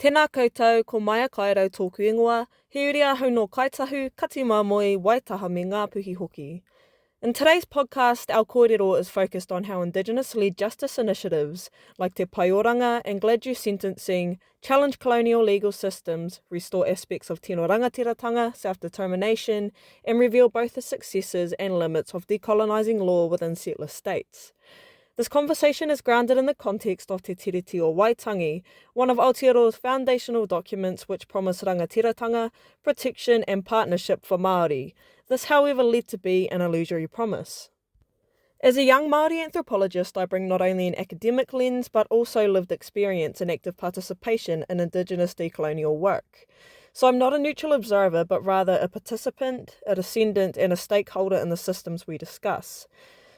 Tēnā koutou, ko Maia Kairau tōku ingoa, he uri a hau no kaitahu, kati mamoi, waitaha me ngā puhi hoki. In today's podcast, our kōrero is focused on how Indigenous-led justice initiatives like Te Pai Oranga and Gladue sentencing challenge colonial legal systems, restore aspects of tino rangatiratanga, self-determination, and reveal both the successes and limits of decolonising law within settler states. This conversation is grounded in the context of Te Tiriti o Waitangi, one of Aotearoa's foundational documents which promise rangatiratanga, protection and partnership for Māori. This, however, led to be an illusory promise. As a young Māori anthropologist, I bring not only an academic lens but also lived experience and active participation in Indigenous decolonial work. So I'm not a neutral observer but rather a participant, a descendant and a stakeholder in the systems we discuss.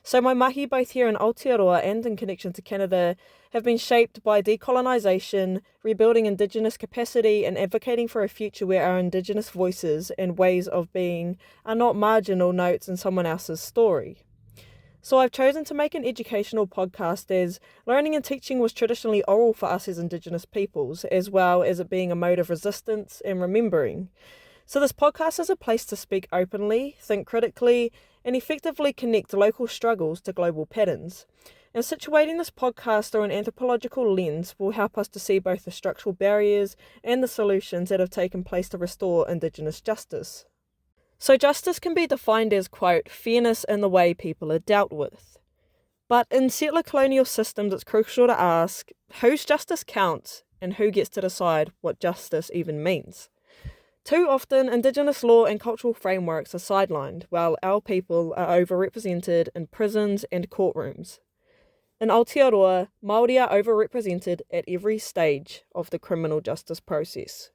So my mahi both here in Aotearoa and in connection to Canada have been shaped by decolonisation, rebuilding Indigenous capacity and advocating for a future where our Indigenous voices and ways of being are not marginal notes in someone else's story. So I've chosen to make an educational podcast as learning and teaching was traditionally oral for us as Indigenous peoples, as well as it being a mode of resistance and remembering. So this podcast is a place to speak openly, think critically, and effectively connect local struggles to global patterns. And situating this podcast through an anthropological lens will help us to see both the structural barriers and the solutions that have taken place to restore Indigenous justice. So justice can be defined as, quote, fairness in the way people are dealt with. But in settler-colonial systems, it's crucial to ask whose justice counts and who gets to decide what justice even means. Too often, Indigenous law and cultural frameworks are sidelined, while our people are overrepresented in prisons and courtrooms. In Aotearoa, Māori are overrepresented at every stage of the criminal justice process.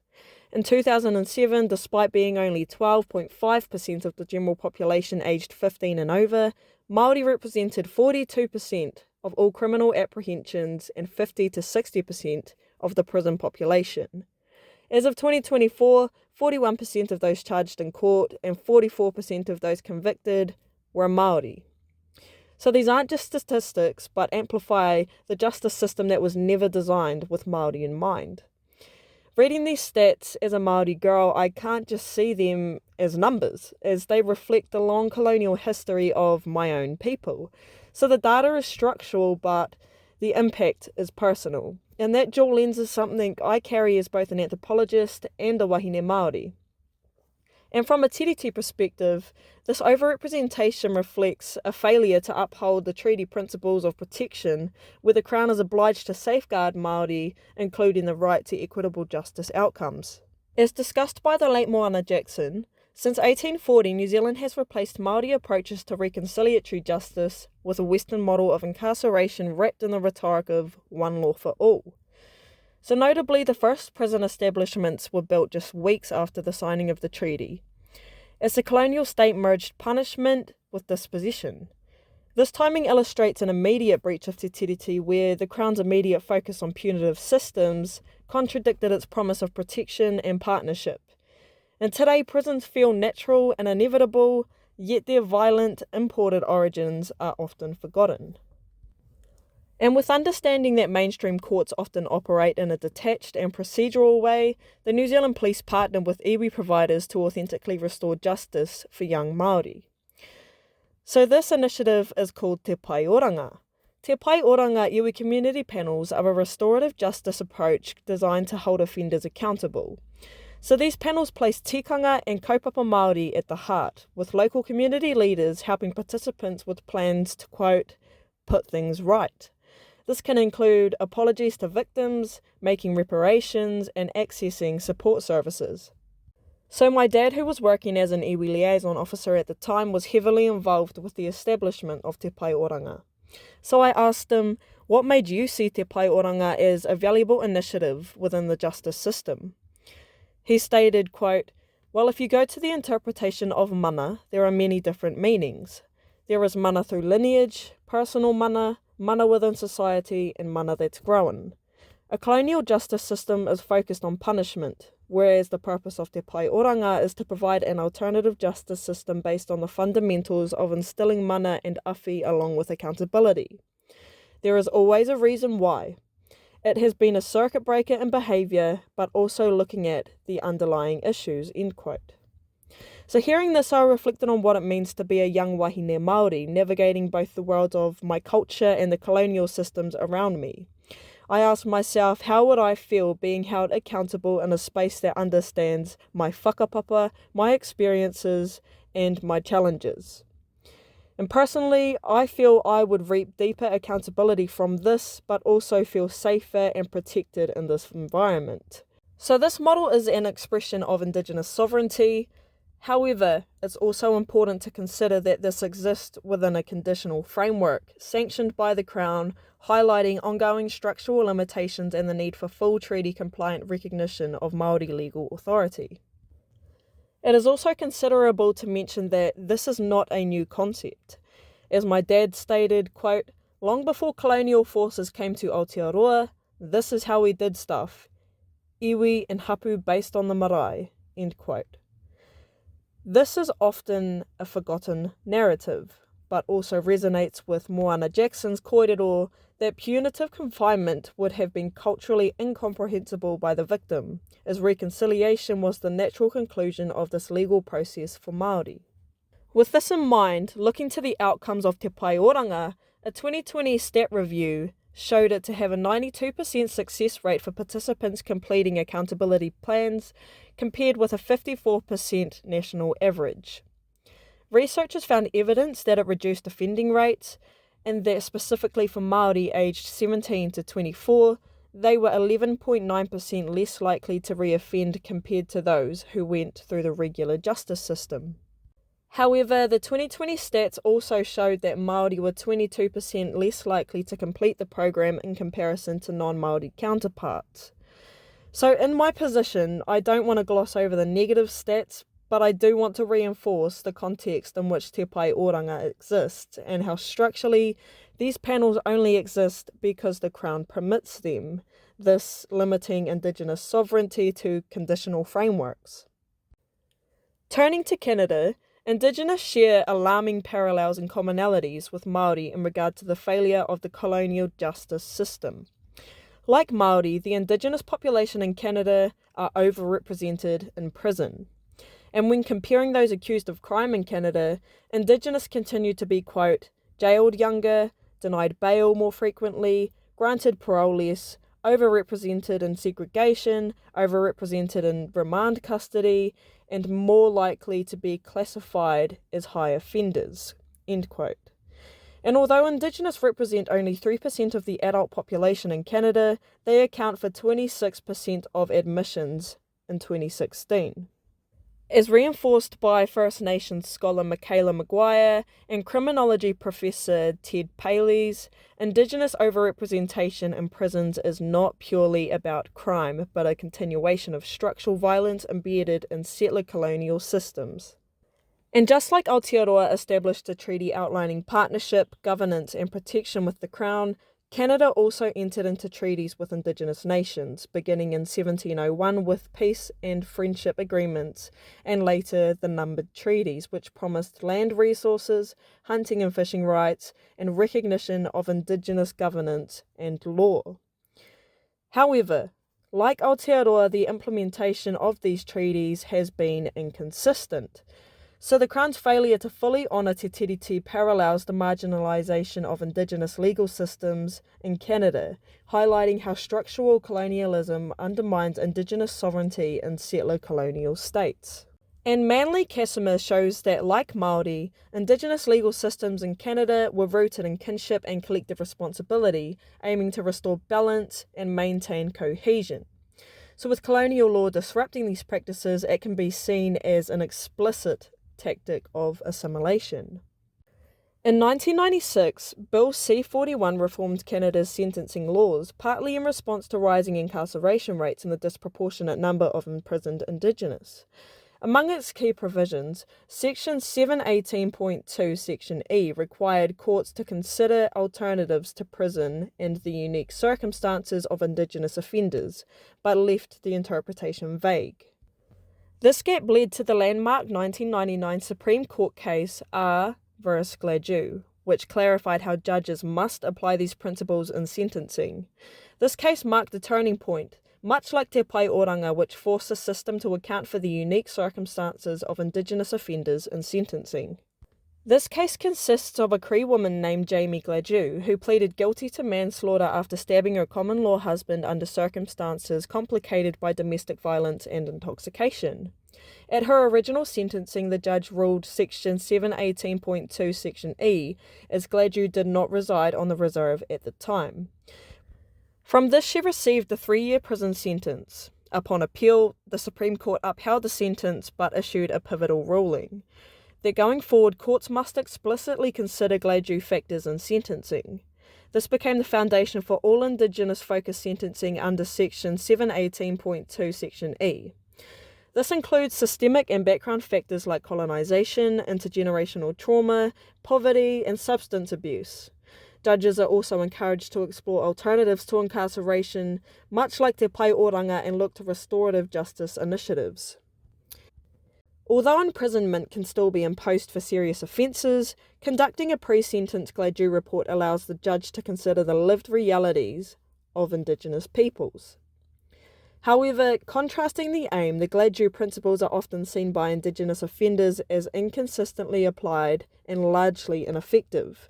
In 2007, despite being only 12.5% of the general population aged 15 and over, Māori represented 42% of all criminal apprehensions and 50 to 60% of the prison population. As of 2024, 41% of those charged in court and 44% of those convicted were Māori. So these aren't just statistics, but amplify the justice system that was never designed with Māori in mind. Reading these stats as a Māori girl, I can't just see them as numbers, as they reflect the long colonial history of my own people. So the data is structural, but the impact is personal. And that dual lens is something I carry as both an anthropologist and a wahine Māori. And from a tiriti perspective, this overrepresentation reflects a failure to uphold the treaty principles of protection, where the Crown is obliged to safeguard Māori, including the right to equitable justice outcomes. As discussed by the late Moana Jackson, since 1840, New Zealand has replaced Māori approaches to reconciliatory justice with a Western model of incarceration wrapped in the rhetoric of one law for all. So notably, the first prison establishments were built just weeks after the signing of the treaty, as the colonial state merged punishment with dispossession. This timing illustrates an immediate breach of Te Tiriti, where the Crown's immediate focus on punitive systems contradicted its promise of protection and partnership. And today, prisons feel natural and inevitable, yet their violent, imported origins are often forgotten. And with understanding that mainstream courts often operate in a detached and procedural way, the New Zealand Police partnered with iwi providers to authentically restore justice for young Māori. So this initiative is called Te Pai Oranga. Te Pai Oranga iwi community panels are a restorative justice approach designed to hold offenders accountable. So these panels place tikanga and kaupapa Māori at the heart, with local community leaders helping participants with plans to, quote, put things right. This can include apologies to victims, making reparations, and accessing support services. So my dad, who was working as an iwi liaison officer at the time, was heavily involved with the establishment of Te Pai Oranga. So I asked him, what made you see Te Pai Oranga as a valuable initiative within the justice system? He stated, quote, well, if you go to the interpretation of mana, there are many different meanings. There is mana through lineage, personal mana, mana within society, and mana that's grown. A colonial justice system is focused on punishment, whereas the purpose of Te Pai Oranga is to provide an alternative justice system based on the fundamentals of instilling mana and awhi along with accountability. There is always a reason why. It has been a circuit breaker in behaviour, but also looking at the underlying issues, end quote. So hearing this, I reflected on what it means to be a young wahine Māori, navigating both the worlds of my culture and the colonial systems around me. I asked myself, how would I feel being held accountable in a space that understands my whakapapa, my experiences, and my challenges? And personally, I feel I would reap deeper accountability from this, but also feel safer and protected in this environment. So this model is an expression of Indigenous sovereignty. However, it's also important to consider that this exists within a conditional framework, sanctioned by the Crown, highlighting ongoing structural limitations and the need for full treaty-compliant recognition of Māori legal authority. It is also considerable to mention that this is not a new concept. As my dad stated, quote, "Long before colonial forces came to Aotearoa, this is how we did stuff. Iwi and hapu based on the marae," end quote. This is often a forgotten narrative, but also resonates with Moana Jackson's kōrero that punitive confinement would have been culturally incomprehensible by the victim, as reconciliation was the natural conclusion of this legal process for Māori. With this in mind, looking to the outcomes of Te Pai Oranga, a 2020 stat review showed it to have a 92% success rate for participants completing accountability plans, compared with a 54% national average. Researchers found evidence that it reduced offending rates, and that specifically for Māori aged 17 to 24, they were 11.9% less likely to reoffend compared to those who went through the regular justice system. However, the 2020 stats also showed that Māori were 22% less likely to complete the program in comparison to non-Māori counterparts. So in my position, I don't want to gloss over the negative stats, but I do want to reinforce the context in which Te Pai Oranga exists and how structurally these panels only exist because the Crown permits them, this limiting Indigenous sovereignty to conditional frameworks. Turning to Canada, Indigenous share alarming parallels and commonalities with Māori in regard to the failure of the colonial justice system. Like Māori, the Indigenous population in Canada are overrepresented in prison. And when comparing those accused of crime in Canada, Indigenous continue to be, quote, jailed younger, denied bail more frequently, granted parole less, overrepresented in segregation, overrepresented in remand custody, and more likely to be classified as high offenders, end quote. And although Indigenous represent only 3% of the adult population in Canada, they account for 26% of admissions in 2016. As reinforced by First Nations scholar Michaela Maguire and criminology professor Ted Paley's, Indigenous overrepresentation in prisons is not purely about crime, but a continuation of structural violence embedded in settler-colonial systems. And just like Aotearoa established a treaty outlining partnership, governance and protection with the Crown, Canada also entered into treaties with Indigenous nations, beginning in 1701 with peace and friendship agreements, and later the numbered treaties, which promised land resources, hunting and fishing rights, and recognition of Indigenous governance and law. However, like Aotearoa, the implementation of these treaties has been inconsistent. So the Crown's failure to fully honour Te Tiriti parallels the marginalisation of Indigenous legal systems in Canada, highlighting how structural colonialism undermines Indigenous sovereignty in settler-colonial states. And Manly Casimir shows that, like Māori, Indigenous legal systems in Canada were rooted in kinship and collective responsibility, aiming to restore balance and maintain cohesion. So with colonial law disrupting these practices, it can be seen as an explicit tactic of assimilation. In 1996, Bill C-41 reformed Canada's sentencing laws, partly in response to rising incarceration rates and the disproportionate number of imprisoned Indigenous. Among its key provisions, Section 718.2 Section E required courts to consider alternatives to prison and the unique circumstances of Indigenous offenders, but left the interpretation vague. This gap led to the landmark 1999 Supreme Court case R v Gladue, which clarified how judges must apply these principles in sentencing. This case marked a turning point, much like Te Pai Oranga, which forced the system to account for the unique circumstances of Indigenous offenders in sentencing. This case consists of a Cree woman named Gladue, who pleaded guilty to manslaughter after stabbing her common-law husband under circumstances complicated by domestic violence and intoxication. At her original sentencing, the judge ruled Section 718.2 Section E, as Gladue did not reside on the reserve at the time. From this, she received a 3-year prison sentence. Upon appeal, the Supreme Court upheld the sentence but issued a pivotal ruling that going forward, courts must explicitly consider Gladue factors in sentencing. This became the foundation for all Indigenous-focused sentencing under Section 718.2 Section E. This includes systemic and background factors like colonisation, intergenerational trauma, poverty, and substance abuse. Judges are also encouraged to explore alternatives to incarceration, much like Te Pai Oranga, and look to restorative justice initiatives. Although imprisonment can still be imposed for serious offences, conducting a pre-sentence Gladue report allows the judge to consider the lived realities of Indigenous peoples. However, contrasting the aim, the Gladue principles are often seen by Indigenous offenders as inconsistently applied and largely ineffective.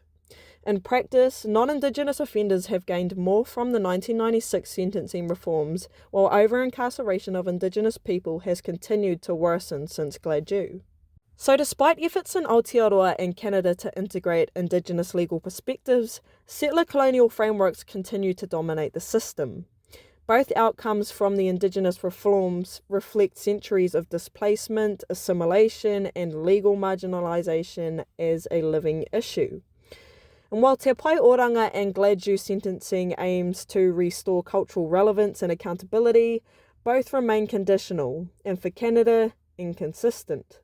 In practice, non-Indigenous offenders have gained more from the 1996 sentencing reforms, while over-incarceration of Indigenous people has continued to worsen since Gladue. So despite efforts in Aotearoa and Canada to integrate Indigenous legal perspectives, settler-colonial frameworks continue to dominate the system. Both outcomes from the Indigenous reforms reflect centuries of displacement, assimilation, and legal marginalisation as a living issue. And while Te Pai Oranga and Gladue sentencing aims to restore cultural relevance and accountability, both remain conditional, and for Canada, inconsistent.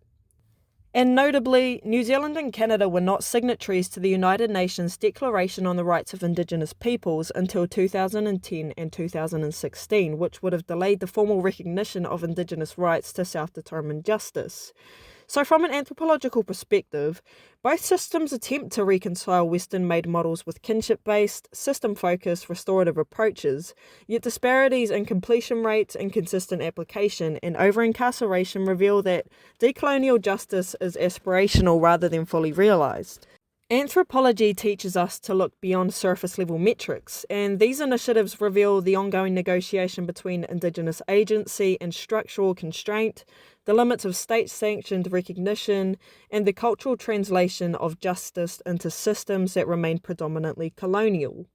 And notably, New Zealand and Canada were not signatories to the United Nations Declaration on the Rights of Indigenous Peoples until 2010 and 2016, which would have delayed the formal recognition of Indigenous rights to self-determined justice. So from an anthropological perspective, both systems attempt to reconcile Western-made models with kinship-based, system-focused, restorative approaches, yet disparities in completion rates, inconsistent application, and over-incarceration reveal that decolonial justice is aspirational rather than fully realised. Anthropology teaches us to look beyond surface-level metrics, and these initiatives reveal the ongoing negotiation between Indigenous agency and structural constraint, the limits of state-sanctioned recognition, and the cultural translation of justice into systems that remain predominantly colonial.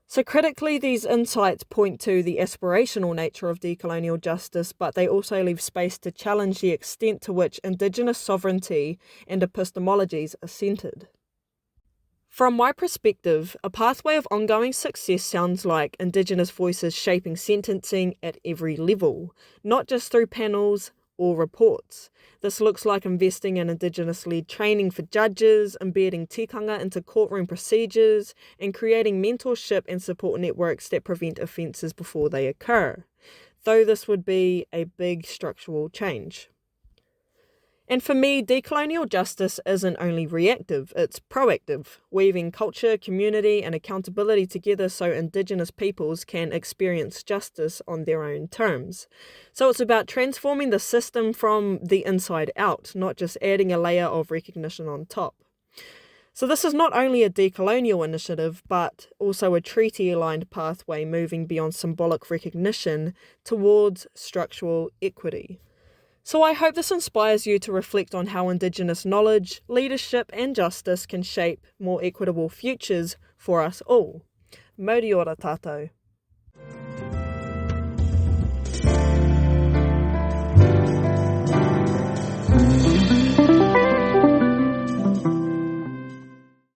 So critically, these insights point to the aspirational nature of decolonial justice, but they also leave space to challenge the extent to which Indigenous sovereignty and epistemologies are centred. From my perspective, a pathway of ongoing success sounds like Indigenous voices shaping sentencing at every level, not just through panels or reports. This looks like investing in Indigenous-led training for judges, embedding tikanga into courtroom procedures, and creating mentorship and support networks that prevent offences before they occur, though this would be a big structural change. And for me, decolonial justice isn't only reactive, it's proactive, weaving culture, community, and accountability together so Indigenous peoples can experience justice on their own terms. So it's about transforming the system from the inside out, not just adding a layer of recognition on top. So this is not only a decolonial initiative, but also a treaty-aligned pathway moving beyond symbolic recognition towards structural equity. So I hope this inspires you to reflect on how Indigenous knowledge, leadership and justice can shape more equitable futures for us all. Mauri ora tātou.